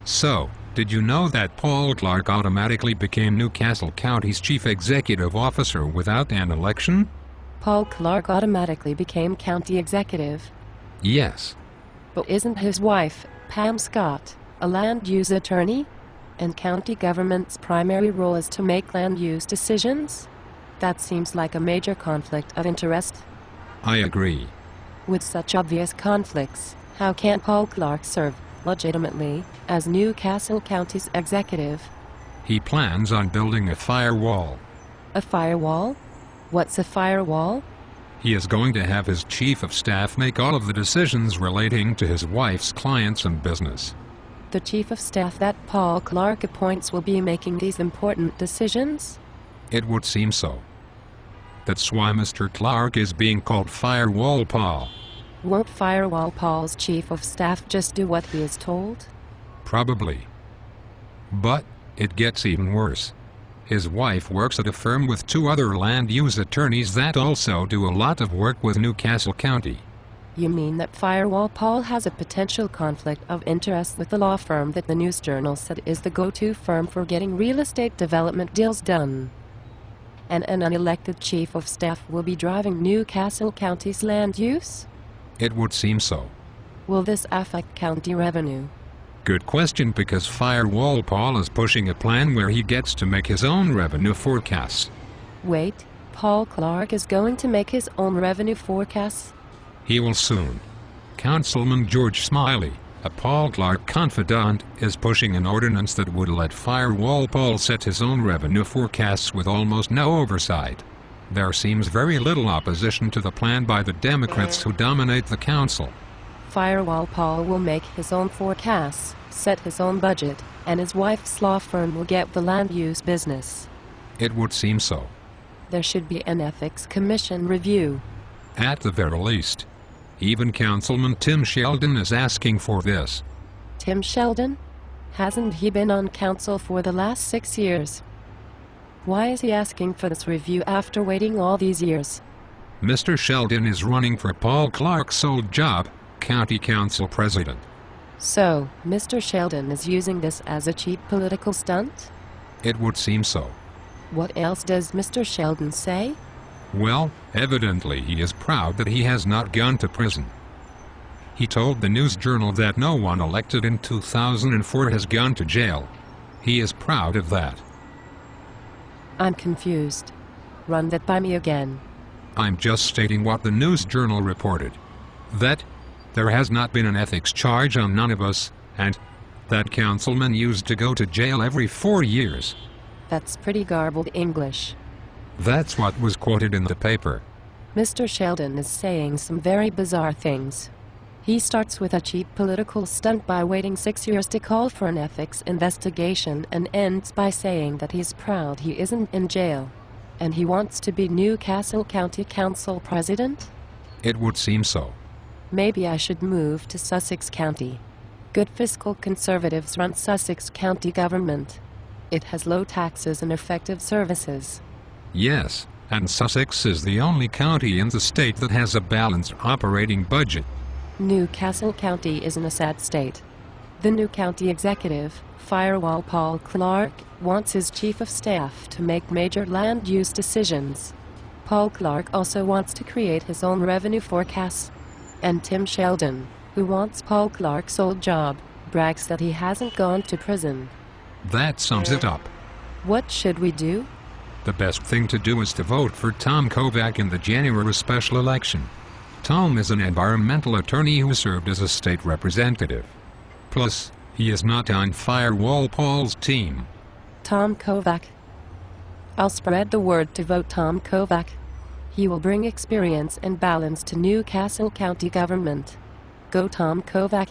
So, did you know that Paul Clark automatically became Newcastle County's chief executive officer without an election? Paul Clark automatically became county executive. Yes. But isn't his wife, Pam Scott, a land use attorney? And county government's primary role is to make land use decisions? That seems like a major conflict of interest. I agree. With such obvious conflicts, how can Paul Clark serve legitimately as Newcastle County's executive? He plans on building a firewall. A firewall? What's a firewall? He is going to have his chief of staff make all of the decisions relating to his wife's clients and business. The chief of staff that Paul Clark appoints will be making these important decisions? It would seem so. That's why Mr. Clark is being called Firewall Paul. Won't Firewall Paul's chief of staff just do what he is told? Probably. But it gets even worse. His wife works at a firm with 2 other land use attorneys that also do a lot of work with Newcastle County. You mean that Firewall Paul has a potential conflict of interest with the law firm that the News Journal said is the go-to firm for getting real estate development deals done? And an unelected chief of staff will be driving Newcastle County's land use? It would seem so. Will this affect county revenue? Good question, because Firewall Paul is pushing a plan where he gets to make his own revenue forecasts. Wait, Paul Clark is going to make his own revenue forecasts? He will soon. Councilman George Smiley, a Paul Clark confidant, is pushing an ordinance that would let Firewall Paul set his own revenue forecasts with almost no oversight. There seems very little opposition to the plan by the Democrats who dominate the council. Firewall Paul will make his own forecasts, set his own budget, and his wife's law firm will get the land use business. It would seem so. There should be an ethics commission review. At the very least. Even Councilman Tim Sheldon is asking for this. Tim Sheldon? Hasn't he been on council for the last 6 years? Why is he asking for this review after waiting all these years? Mr. Sheldon is running for Paul Clark's old job, County Council President. So, Mr. Sheldon is using this as a cheap political stunt? It would seem so. What else does Mr. Sheldon say? Well, evidently he is proud that he has not gone to prison. He told the News Journal that no one elected in 2004 has gone to jail. He is proud of that. I'm confused. Run that by me again. I'm just stating what the News Journal reported. That there has not been an ethics charge on none of us, and that councilmen used to go to jail every 4 years. That's pretty garbled English. That's what was quoted in the paper. Mr. Sheldon is saying some very bizarre things. He starts with a cheap political stunt by waiting 6 years to call for an ethics investigation and ends by saying that he's proud he isn't in jail. And he wants to be Newcastle County Council President? It would seem so. Maybe I should move to Sussex County. Good fiscal conservatives run Sussex County government. It has low taxes and effective services. Yes, and Sussex is the only county in the state that has a balanced operating budget. Newcastle County is in a sad state. The new county executive, Firewall Paul Clark, wants his chief of staff to make major land use decisions. Paul Clark also wants to create his own revenue forecasts. And Tim Sheldon, who wants Paul Clark's old job, brags that he hasn't gone to prison. That sums it up. What should we do? The best thing to do is to vote for Tom Kovach in the January special election. Tom is an environmental attorney who served as a state representative. Plus, he is not on Firewall Paul's team. Tom Kovach. I'll spread the word to vote Tom Kovach. He will bring experience and balance to Newcastle County government. Go Tom Kovach.